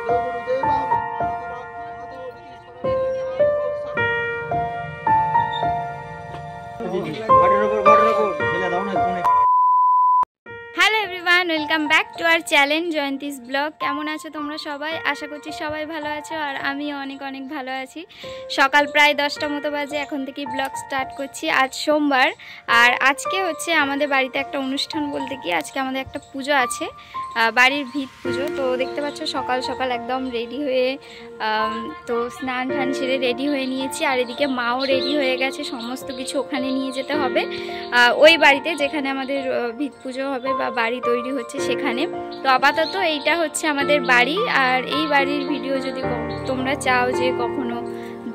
Hello everyone, welcome back to our channel Jayanti's blog. কেমন আছো তোমরা সবাই? আশা করছি সবাই ভালো আছো, আর আমিও অনেক অনেক ভালো আছি। সকাল প্রায় 10টা মতো বাজে, এখন থেকেই ব্লগ স্টার্ট করছি। আজ সোমবার, আর আজকে হচ্ছে আমাদের বাড়িতে একটা অনুষ্ঠান, বলতে কি আজকে আমাদের একটা পুজো আছে, বাড়ির ভিত পুজো। তো দেখতে পাচ্ছ সকাল সকাল একদম রেডি হয়ে, তো স্নান টান সেরে রেডি হয়ে নিয়েছি। আর এদিকে মাও রেডি হয়ে গেছে, সমস্ত কিছু ওখানে নিয়ে যেতে হবে, ওই বাড়িতে যেখানে আমাদের ভিত পুজো হবে বা বাড়ি তৈরি হচ্ছে সেখানে। তো আপাতত এইটা হচ্ছে আমাদের বাড়ি, আর এই বাড়ির ভিডিও যদি তোমরা চাও যে কখনো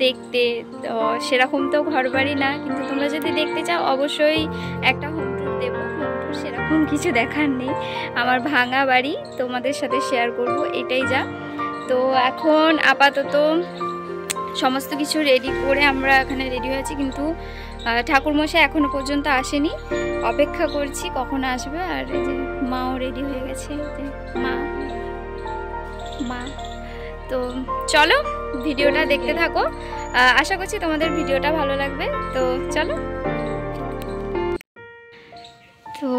দেখতে, তো সেরকম তো ঘর বাড়ি না, কিন্তু তোমরা যদি দেখতে চাও অবশ্যই একটা হোম ট্যুর দেবো। হোম ট্যুর সেরকম কিছু দেখার নেই, আমার ভাঙা বাড়ি তোমাদের সাথে শেয়ার করব, এটাই যা। তো এখন আপাতত সমস্ত কিছু রেডি করে আমরা এখানে রেডি হয়েছি, কিন্তু ঠাকুরমশাই এখনো পর্যন্ত আসেনি, অপেক্ষা করছি কখন আসবে। আর এই যে মাও রেডি হয়ে গেছে, মা। তো চলো ভিডিওটা দেখতে থাকো, আশা করছি তোমাদের ভিডিওটা ভালো লাগবে। তো চলো। তো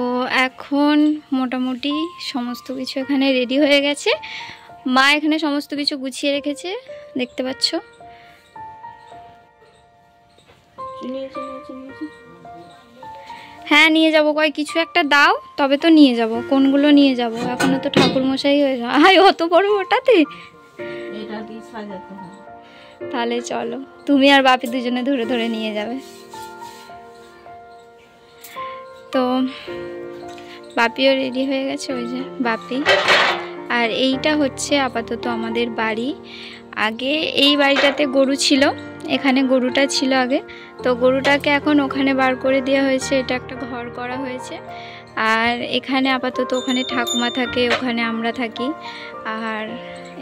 এখন মোটামুটি সমস্ত কিছু এখানে রেডি হয়ে গেছে, মা এখানে সমস্ত কিছু গুছিয়ে রেখেছে, দেখতে পাচ্ছ। হ্যাঁ নিয়ে যাবো, কয় কিছু একটা দাও তবে তো নিয়ে যাব। কোনগুলো নিয়ে যাব? এখনো তো ঠাকুরমশাই হয়ে যাও। হাই অত বড় ওটাতে, তাহলে চলো তুমি আর বাপি দুজনে ধরে ধরে নিয়ে যাবে। তো বাপিও রেডি হয়ে গেছে, ওই যে বাপি। আর এইটা হচ্ছে আপাতত আমাদের বাড়ি। আগে এই বাড়িটাতে গরু ছিল, এখানে গরুটা ছিল আগে, তো গরুটাকে এখন ওখানে বার করে দেওয়া হয়েছে, এটা একটা ঘর করা হয়েছে। আর এখানে আপাতত ওখানে ঠাকুমা থাকে, ওখানে আমরা থাকি। আর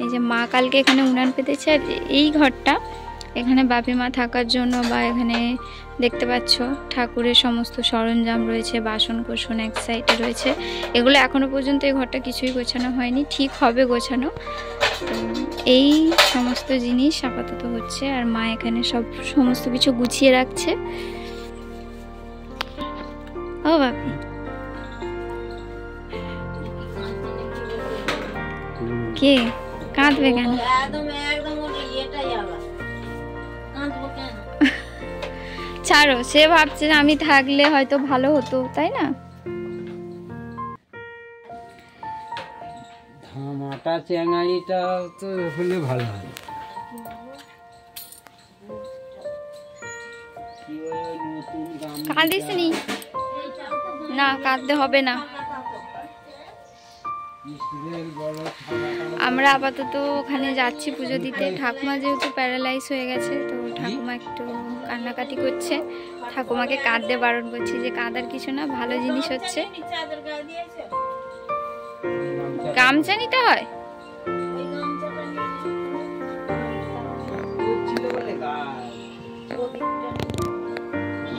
এই যে মা কালকে এখানে উনান পেতেছে, আর এই ঘরটা এখানে বাপি মা থাকার জন্য, বা এখানে দেখতে পাচ্ছ ঠাকুরের সমস্ত সরঞ্জাম রয়েছে, বাসন কোসন এক সাইডে রয়েছে। এগুলো এখনো পর্যন্ত এই ঘরটা কিছুই গোছানো হয়নি, ঠিক হবে গোছানো। তো এই সমস্ত জিনিস আপাতত হচ্ছে, আর মা এখানে সমস্ত কিছু গুছিয়ে রাখছে। ও বাপি, কে কাঁদবে কেন? ছাড়ো, সে ভাবছে আমি থাকলে হয়তো ভালো হতো, তাই না? ধামাটা চ্যাঙাড়িটা তো হলে ভালো হয়। কাঁদিস নি, না কাঁদতে হবে না। আমরা আপাতত ওখানে যাচ্ছি পুজো দিতে। ঠাকুমা যেহেতু প্যারালাইজ হয়ে গেছে, তো ঠাকুমা একটু কান্নাকাটি করছে, ঠাকুমাকে কাঁদতে বারণ করছি যে কাঁদার কিছু না, ভালো জিনিস হচ্ছে। গামছা নিতে হয়,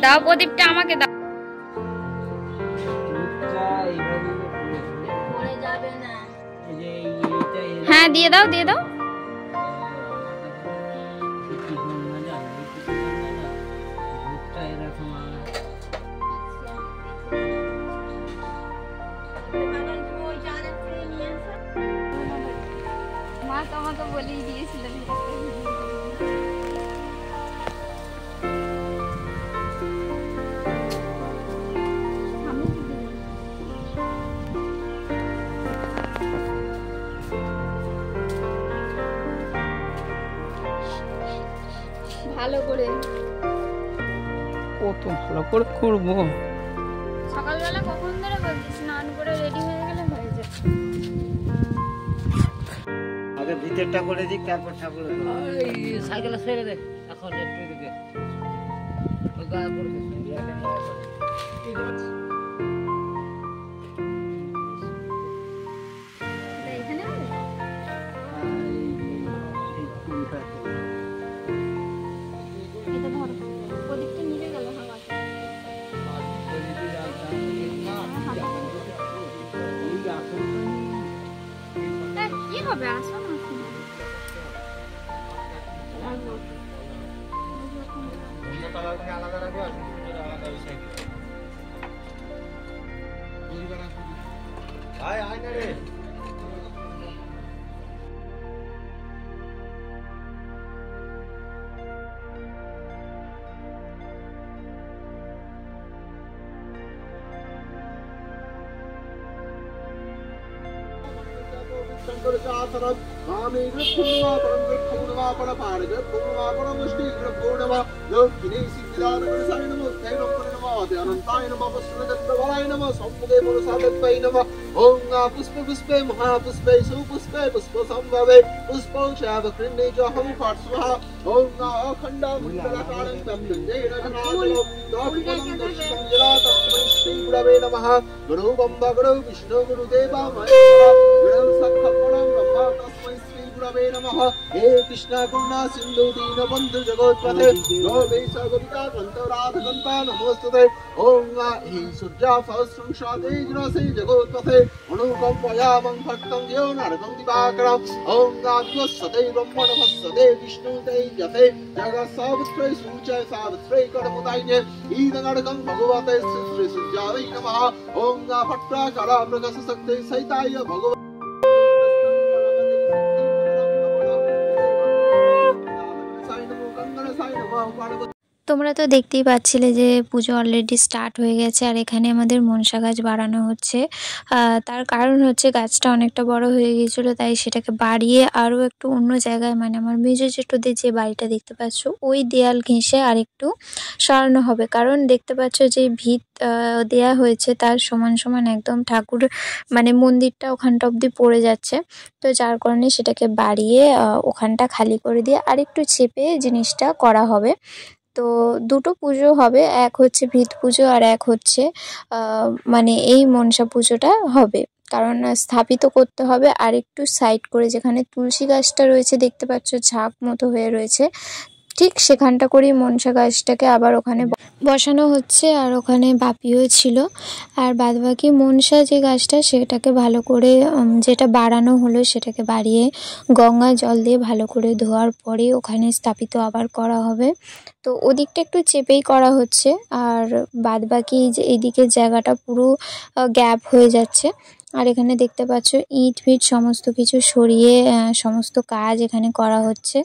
দাও প্রদীপটা আমাকে দাও। হ্যাঁ দিয়ে দাও, দিয়ে দাও। মা তো আমাকে বলেই দিয়েছিল ভালো করে, কত ভালো করে করবো। সকালবেলা কখন ধরে বলছি স্নান করে রেডি হয়ে গেলে হয়ে যায়। আগে ভিতরটা করে দিক, তারপর ঠাকুর। সাইকেল ছেড়ে দে এখন একটু দিকে। কি হবে, আসো না। আয় আয় না রে शंकर चासरम मामे ग्रहणवा परम ग्रहणवा पर पार ग्रहणवा परम मुष्टि ग्रहणवा योगिने सिद्धान गुणसाय नमो तैरम नमो अनंताय नमो वसुदेवाय नमो सम्मुखे पुरुषादत्वै नमो ओम पुष्प पुष्पे महापुष्पे सुपुष्पे पुष्प संभवे पुष्पो चाव कृण्ये च हम पार्श्वः ओम अखंड मंडलाकारं तमृञ्जय रघुनाथो द्वाविकं दर्शनं जरा तस्मै श्री गुरवे नमः गुरु ब्रह्मा गुरु विष्णु गुरुदेवा महेश्वरा गुरु साक्षात् परब्रह्म तस्मै श्री गुरवे नमः हे कृष्ण करुणा सिंधु दीनबन्धु जगत्पते गोपेश गोपिका कान्त राधाकान्त नमोस्तुते ओम हे सूर्या सहस्रं तेजसे जगत्पते अनुकम्पयामं भक्तं यो नरकं दिवाकरं ओम विवस्वते ब्रह्मण भस्वते विष्णु तेजसे जगत्सावित्रे सूचय सावित्रे कर्मदायिने ईदनरकं भगवते श्री सूर्याय नमः ओम भट्टाकरा मृगसशक्ते सहिताय भगवते তোমরা তো দেখতেই পাচ্ছিলে যে পুজো অলরেডি স্টার্ট হয়ে গেছে আর এখানে আমাদের মনসা গাছ বাড়ানো হচ্ছে। তার কারণ হচ্ছে গাছটা অনেকটা বড় হয়ে গিয়েছিলো, তাই সেটাকে বাড়িয়ে আরও একটু অন্য জায়গায়, মানে আমার মেজো জেঠুদের যে বাড়িটা দেখতে পাচ্ছ ওই দেয়াল ঘেঁষে আর একটু সরানো হবে। কারণ দেখতে পাচ্ছ যে ভিত দেয়া হয়েছে তার সমান সমান একদম ঠাকুর মানে মন্দিরটা ওখানটা অবধি পড়ে যাচ্ছে। তো যার কারণে সেটাকে বাড়িয়ে ওখানটা খালি করে দিয়ে আর একটু চেপে জিনিসটা করা হবে। তো দুটো পুজো হবে, এক হচ্ছে ভিত পুজো আর এক হচ্ছে মানে এই মনসা পুজোটা হবে। কারণ স্থাপিত করতে হবে আর একটু সাইড করে, যেখানে তুলসী গাছটা রয়েছে দেখতে পাচ্ছ ঝাঁক মতো হয়ে রয়েছে, ঠিক সেখানটা করেই মনসা গাছটাকে আবার ওখানে বসানো হচ্ছে। আর ওখানে বাপিও ছিল। আর বাদবাকি মনসা যে গাছটা সেটাকে ভালো করে যেটা বাড়ানো হলো সেটাকে বাড়িয়ে গঙ্গা জল দিয়ে ভালো করে ধোয়ার পরে ওখানে স্থাপিত আবার করা হবে। তো ওদিকটা একটু চেপেই করা হচ্ছে, আর বাদবাকি যে এইদিকের জায়গাটা পুরো গ্যাপ হয়ে যাচ্ছে। আর এখানে দেখতে পাচ্ছ ইট ফিট সমস্ত কিছু সরিয়ে সমস্ত কাজ এখানে করা হচ্ছে।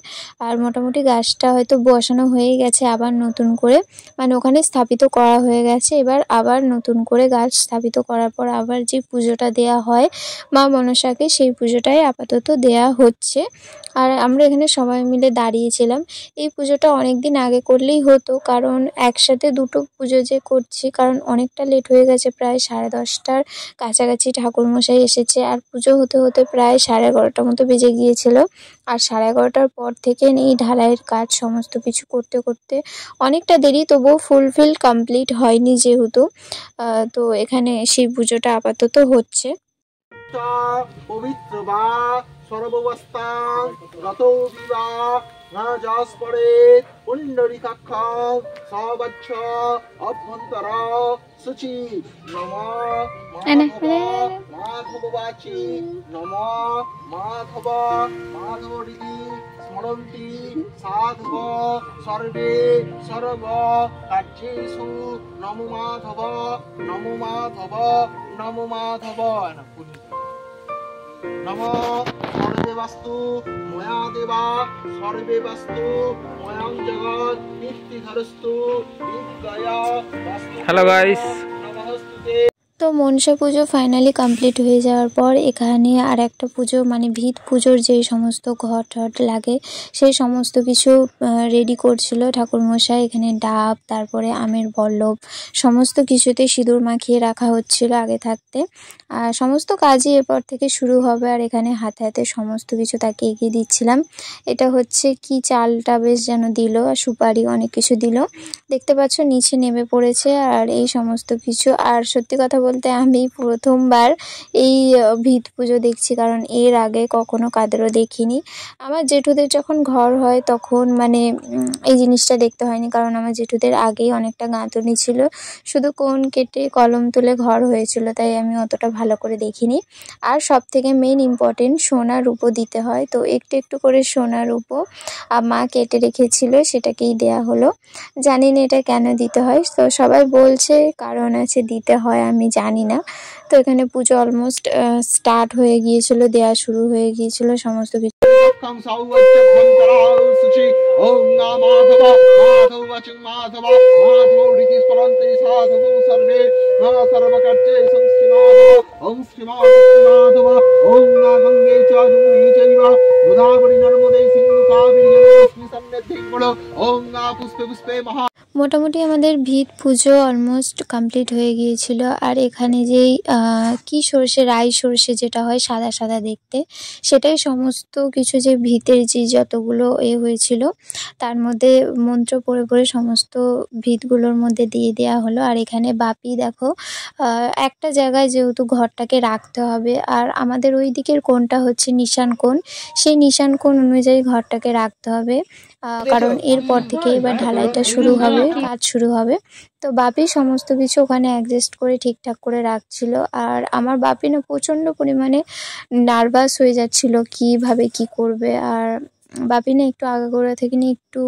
আর মোটামুটি গাছটা হয়তো বসানো হয়ে গেছে আবার নতুন করে, মানে ওখানে স্থাপিত করা হয়ে গেছে, এবার আবার নতুন করে গাছ স্থাপিত করার পর আবার যে পুজোটা দেয়া হয় মা মনসাকে, সেই পুজোটাই আপাতত দেয়া হচ্ছে। আর আমরা এখানে সবাই মিলে দাঁড়িয়েছিলাম। এই পুজোটা অনেক দিন আগে করলেই হতো, কারণ একসাথে দুটো পুজো যে করছি, কারণ অনেকটা লেট হয়ে গেছে, প্রায় 10:30টার কাছাকাছি ঠাকুরমশাই এসেছে। আর পুজো হতে হতে প্রায় 11:30 মতো বেজে গিয়েছিল। আর 11:30টার পর থেকে এই ঢালাইয়ের কাজ সমস্ত কিছু করতে করতে অনেকটা দেরি, তবুও ফুলফিল কমপ্লিট হয়নি যেহেতু। তো এখানে সেই পুজোটা আপাতত হচ্ছে। পবিত্র বা সর্ববস্থান গতো বিবা রাজাস্পরে পুণ্ডরিকাক্ষং সবচ্ছ অভ্যন্তর শুচি নম মাধব বাচি নম মাধব মাধবরিদি স্মরন্তি সাধব সর্বে সর্ব কার্যেষু নমো মাধব নমো মাধব নমো মাধব। নম সর্বে বাস্তু ময়া দেবা সর্বে বাস্তু ময়াং জগৎ নিত্যধরস্তু বিদ্যয়া বাস্তু। Hello guys, namaste. তো মনসা পুজো ফাইনালি কমপ্লিট হয়ে যাওয়ার পর এখানে আর একটা পুজো, মানে ভিত পুজোর যেই সমস্ত ঘট টট লাগে সেই সমস্ত কিছু রেডি করছিল ঠাকুরমশাই। এখানে ডাব, তারপরে আমের পল্লব সমস্ত কিছুতে সিঁদুর মাখিয়ে রাখা হচ্ছিল আগে থাকতে। আর সমস্ত কাজই এরপর থেকে শুরু হবে। আর এখানে হাতে হাতে সমস্ত কিছু তাকে এগিয়ে দিচ্ছিলাম। এটা হচ্ছে কি চালটা বেশ যেন দিল, আর সুপারি অনেক কিছু দিল, দেখতে পাচ্ছ নিচে নেমে পড়েছে। আর এই সমস্ত কিছু, আর সত্যি কথা বলতে আমি প্রথমবার এই ভিত পুজো দেখছি, কারণ এর আগে কখনো কাদেরও দেখিনি। আমার জেঠুদের যখন ঘর হয় তখন মানে এই জিনিসটা দেখতে হয়নি, কারণ আমার জেঠুদের আগেই অনেকটা গাঁথুনি ছিল, শুধু কোণ কেটে কলম তুলে ঘর হয়েছিল, তাই আমি অতটা ভালো করে দেখিনি। আর সব থেকে মেন ইম্পর্টেন্ট সোনা রূপো দিতে হয়, তো একটু একটু করে সোনা রূপো মা কেটে রেখেছিল, সেটাকেই দেয়া হলো। জানি না এটা কেন দিতে হয়, তো সবাই বলছে কারণ আছে দিতে হয়, আমি জানি না। তো এখানে পুজো অলমোস্ট স্টার্ট হয়ে গিয়েছিল, দেয়া শুরু হয়ে গিয়েছিল সমস্ত কিছু। Kam sauvacha bhankara suchi Om Namadhava Madhavaching Madhava Madhava Riti Sparante Sadhava Sarve Sarvakarche Samsti Madhava Om Sri Madhava Om Nagange Chajumni Chaiva Godavari Narmade Sindhu Kaveri Jalasmi Sannedhe Gulo Om Puspe Puspe Maha। মোটামুটি আমাদের ভিত পুজো almost complete হয়ে গিয়েছিল। আর এখানে যেই কি সর্ষে, রাই সর্ষে যেটা হয় সাদা সাদা দেখতে, সেটাই সমস্ত কিছু যে ভিতের যে যতগুলো হয়েছিল তার মধ্যে মন্ত্র পড়ে পড়ে সমস্ত ভিতগুলোর মধ্যে দিয়ে দেওয়া হলো। আর এখানে বাপি দেখো একটা জায়গায় যেহেতু ঘরটাকে রাখতে হবে, আর আমাদের ওই দিকের কোণটা হচ্ছে নিশান কোণ, সেই নিশান কোণ অনুযায়ী ঘরটাকে রাখতে হবে, কারণ এরপর থেকে এবার ঢালাইটা শুরু হবে, কাজ শুরু হবে। তো বাপি সমস্ত কিছু ওখানে অ্যাডজাস্ট করে ঠিকঠাক করে রাখছিল। আর আমার বাপি না প্রচণ্ড পরিমাণে নার্ভাস হয়ে যাচ্ছিল কিভাবে কি করবে। আর বাপি না একটু আগাগোড়া থেকে না একটু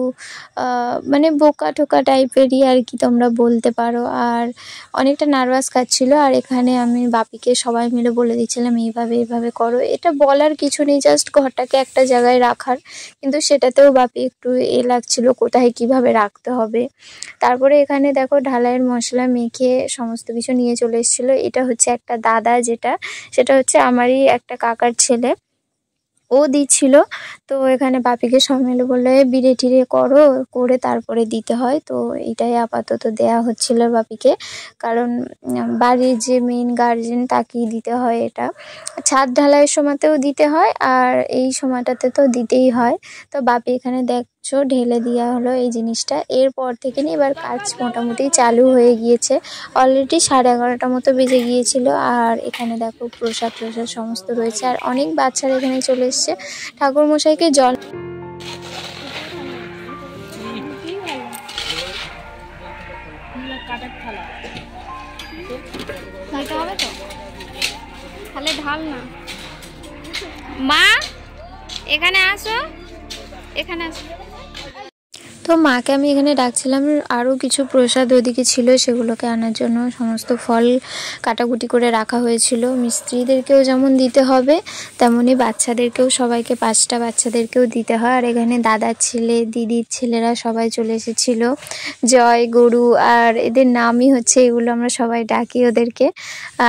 মানে বোকা টোকা টাইপেরই আর কি তোমরা বলতে পারো, আর অনেকটা নার্ভাস খাচ্ছিল। আর এখানে আমি বাপিকে সবাই মিলে বলে দিচ্ছিলাম এইভাবে এইভাবে করো, এটা বলার কিছু নেই, জাস্ট ঘরটাকে একটা জায়গায় রাখার, কিন্তু সেটাতেও বাপি একটু লাগছিল কোথায় কিভাবে রাখতে হবে। তারপরে এখানে দেখো ঢালাইয়ের মশলা মেখে সমস্ত কিছু নিয়ে চলে এসেছিলো। এটা হচ্ছে একটা দাদা, সেটা হচ্ছে আমারই একটা কাকার ছেলে, ও দিচ্ছিল। তো এখানে বাপিকে সব মিলে বললে বিড়ে টিরে করে তারপরে দিতে হয়। তো এটাই আপাতত দেয়া হচ্ছিল বাপিকে, কারণ বাড়ির যে মেইন গার্জেন তাকেই দিতে হয়। এটা ছাদ ঢালাইয়ের সময়তেও দিতে হয়, আর এই সময়টাতে তো দিতেই হয়। তো বাপি এখানে দেখছো ঢেলে দেওয়া হলো এই জিনিসটা। এরপর থেকে নিয়ে এবার কাজ মোটামুটি চালু হয়ে গিয়েছে। অলরেডি 11:30 মতো বেজে গিয়েছিল। আর এখানে দেখো প্রসাদ সমস্ত রয়েছে, আর অনেক বাচ্চারা এখানে চলে এসছে ঠাকুর মশাইকে জল। তাহলে ঢাল না মা, এখানে আসো, এখানে আসো। তো মাকে আমি এখানে ডাকছিলাম, আরও কিছু প্রসাদ ওদিকে ছিল সেগুলোকে আনার জন্য। সমস্ত ফল কাটাকুটি করে রাখা হয়েছিল। মিস্ত্রিদেরকেও যেমন দিতে হবে তেমনি বাচ্চাদেরকেও, সবাইকে 5টা বাচ্চাদেরকেও দিতে হয়। আর এখানে দাদার ছেলে, দিদির ছেলেরা সবাই চলে এসেছিলো, জয়, গরু, আর এদের নামই হচ্ছে এগুলো, আমরা সবাই ডাকি ওদেরকে।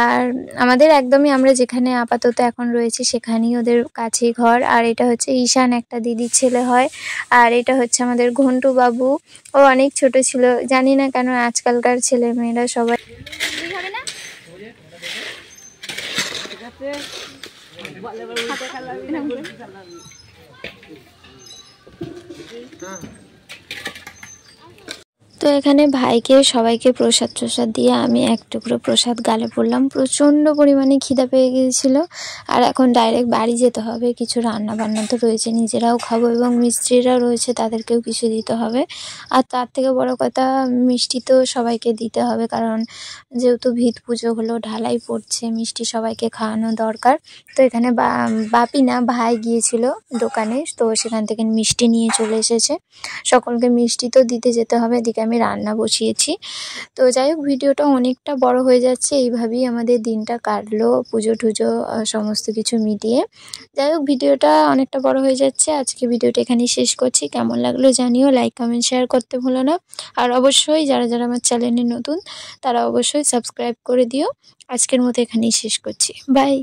আর আমাদের একদমই আমরা যেখানে আপাতত এখন রয়েছি সেখানেই ওদের কাছেই ঘর। আর এটা হচ্ছে ঈশান, একটা দিদির ছেলে হয়। আর এটা হচ্ছে আমাদের ঘন্টু বাবু, ও অনেক ছোট ছিল, জানি না কেন আজকালকার ছেলে মেয়েরা সবাই তো এখানে ভাইকে সবাইকে প্রসাদ দিয়ে আমি এক টুকরো প্রসাদ গালে পড়লাম। প্রচণ্ড পরিমাণে খিদা পেয়ে গিয়েছিল। আর এখন ডাইরেক্ট বাড়ি যেতে হবে, কিছু রান্না বান্না তো রয়েছে, নিজেরাও খাবো এবং মিস্ত্রিরা রয়েছে তাদেরকেও কিছু দিতে হবে। আর তার থেকে বড় কথা মিষ্টি তো সবাইকে দিতে হবে, কারণ যেহেতু ভিত পুজো হলো, ঢালাই পড়ছে, মিষ্টি সবাইকে খাওয়ানো দরকার। তো এখানে বাপি না ভাই গিয়েছিল দোকানে, তো সেখান থেকে মিষ্টি নিয়ে চলে এসেছে। সকলকে মিষ্টি তো দিতে যেতে হবে, এদিকে আমি রান্না বসিয়েছি। তো যাই হোক, ভিডিওটা অনেকটা বড় হয়ে যাচ্ছে, এইভাবেই আমাদের দিনটা কাটলো, পুজো টুজো সমস্ত কিছু মিটিয়ে। যাই হোক, ভিডিওটা অনেকটা বড় হয়ে যাচ্ছে, আজকে ভিডিওটা এখানেই শেষ করছি। কেমন লাগলো জানিও, লাইক কমেন্ট শেয়ার করতে ভুলো না। আর অবশ্যই যারা আমার চ্যানেলে নতুন তারা অবশ্যই সাবস্ক্রাইব করে দিও। আজকের মতো এখানেই শেষ করছি, বাই।